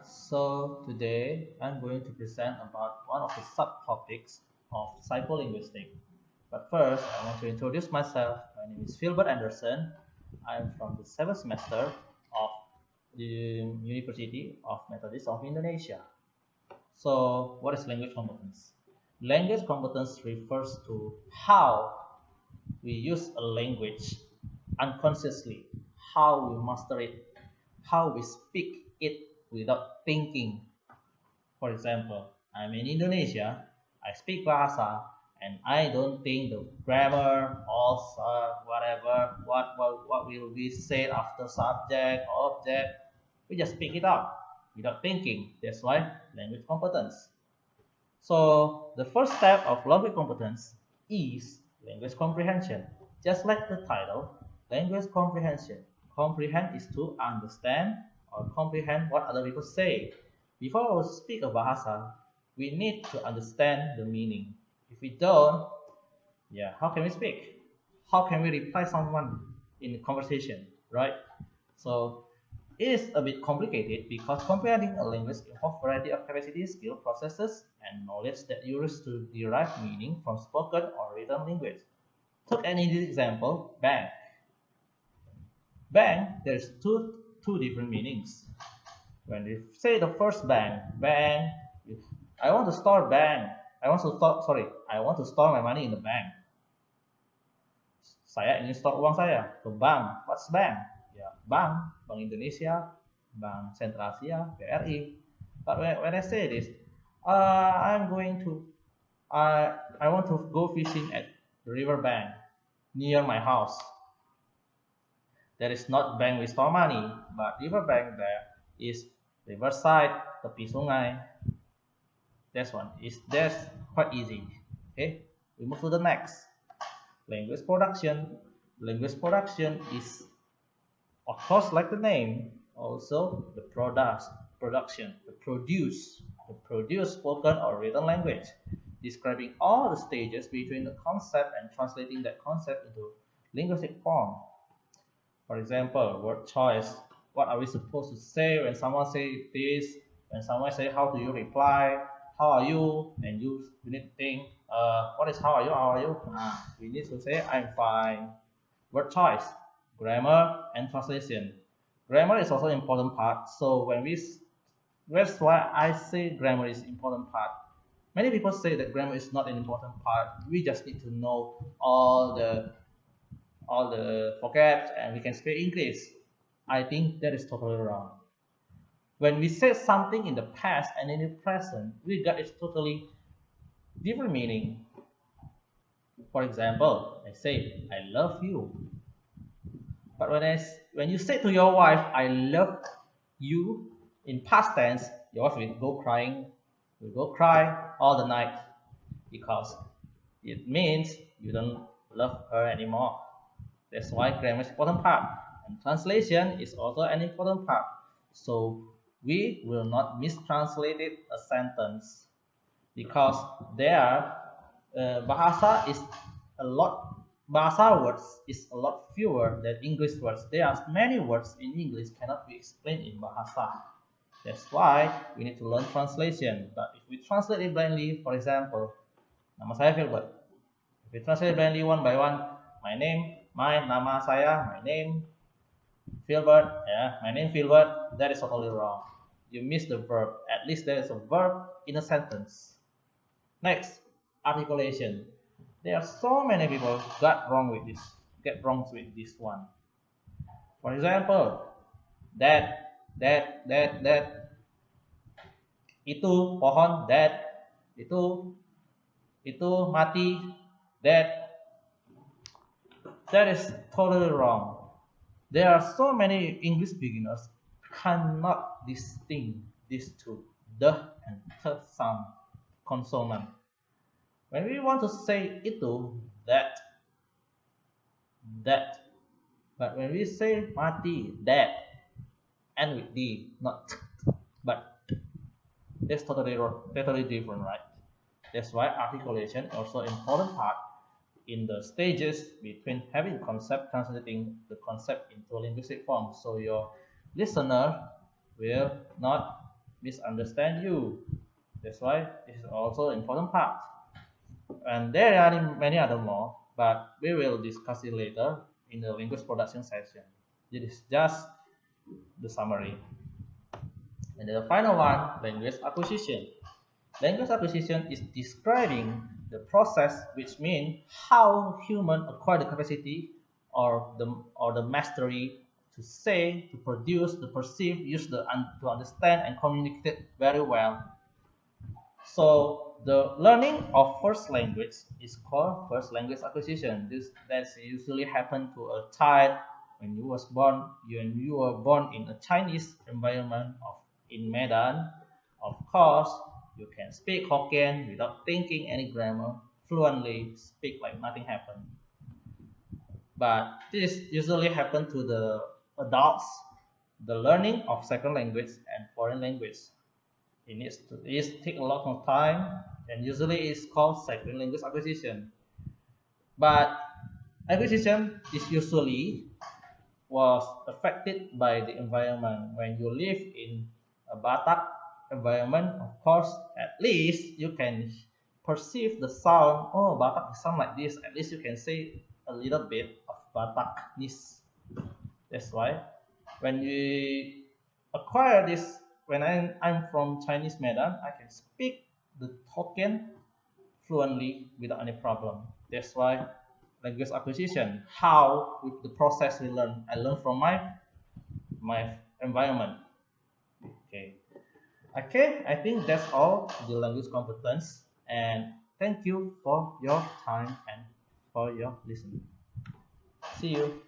So today I'm going to present about one of the subtopics of psycholinguistics. But first, I want to introduce myself. My name is Philbert Anderson. I'm from the 7th semester of the University of Methodist of Indonesia. So, what is language competence? Language competence refers to how we use a language unconsciously, how we master it, how we speak it without thinking. For example, I'm in Indonesia, I speak Bahasa, and I don't think the grammar or whatever, what will be said after subject or object. We just speak it out without thinking. That's why language competence. So the first step of language competence is language comprehension. Just like the title, language comprehension. Comprehend is to understand or comprehend what other people say. Before we speak a bahasa, we need to understand the meaning. If we don't, how can we speak? How can we reply someone in a conversation, right? So it is a bit complicated because comprehending a language involves a variety of capacities, skill, processes, and knowledge that you use to derive meaning from spoken or written language. Take an easy example, bank. Bank, there's two different meanings. When you say the first bank, I want to store bank. I want to store my money in the bank. Saya ingin store uang saya ke bank. What's bank? Ya, bank Indonesia, Bank Sentral Asia, BRI. But when I say this, I want to go fishing at the river bank near my house. There is not bank we store money, but river bank there is riverside, tepi sungai. That's quite easy. Okay, we move to the next. Language production. Language production is, of course, like the name, also the production, the produce spoken or written language, describing all the stages between the concept and translating that concept into linguistic form. For example, word choice. What are we supposed to say when someone says this? When someone says, how do you reply? How are you? And you need to think, what is how are you? How are you? We need to say, I'm fine. Word choice, grammar, and translation. Grammar is also an important part. So that's why I say grammar is important part. Many people say that grammar is not an important part. We just need to know all the vocabs and we can speak English. I think that is totally wrong. When we say something in the past and in the present, we got its totally different meaning. For example, I say, I love you. But when you say to your wife, I love you, in past tense, your wife will go cry all the night because it means you don't love her anymore. That's why grammar is an important part. And translation is also an important part. So we will not mistranslate a sentence because bahasa words is a lot fewer than English words. There are many words in English cannot be explained in bahasa. That's why we need to learn translation. But if we translate it blindly, for example, nama saya Philbert. If we translate blindly one by one, my name Philbert, my name Philbert, that is totally wrong. You miss the verb. At least there is a verb in a sentence. Next, articulation. There are so many people get wrong with this one. For example, that, itu pohon, that, itu mati, that is totally wrong. There are so many English beginners cannot distinguish these two, the and the sound consonant. When we want to say itu, that, but when we say mati, that, and with d, not but that's totally different, right? That's why articulation is also an important part in the stages between having concept, translating the concept into a linguistic form. So your listener will not misunderstand you. That's why this is also an important part. And there are many other more, but we will discuss it later in the language production session. It is just the summary. And the final one, language acquisition. Language acquisition is describing the process, which means how humans acquire the capacity or the mastery to say, to produce, to perceive, to understand and communicate very well. So the learning of first language is called first language acquisition. That usually happen to a child when you were born in a Chinese environment in Medan. Of course, you can speak Hokkien without thinking any grammar, fluently speak like nothing happened. But this usually happen to the adults, the learning of second language and foreign language. It takes a lot of time, and usually it's called second language acquisition. But acquisition is usually was affected by the environment. When you live in a Batak environment, of course, at least you can perceive the sound. Oh, Batak sound like this. At least you can say a little bit of Batakness. That's why when you acquire this, when I'm from Chinese Medan, I can speak the Hokkien fluently without any problem. That's why language acquisition, how with the process we learn. I learn from my environment. Okay, I think that's all the language competence, and thank you for your time and for your listening. See you.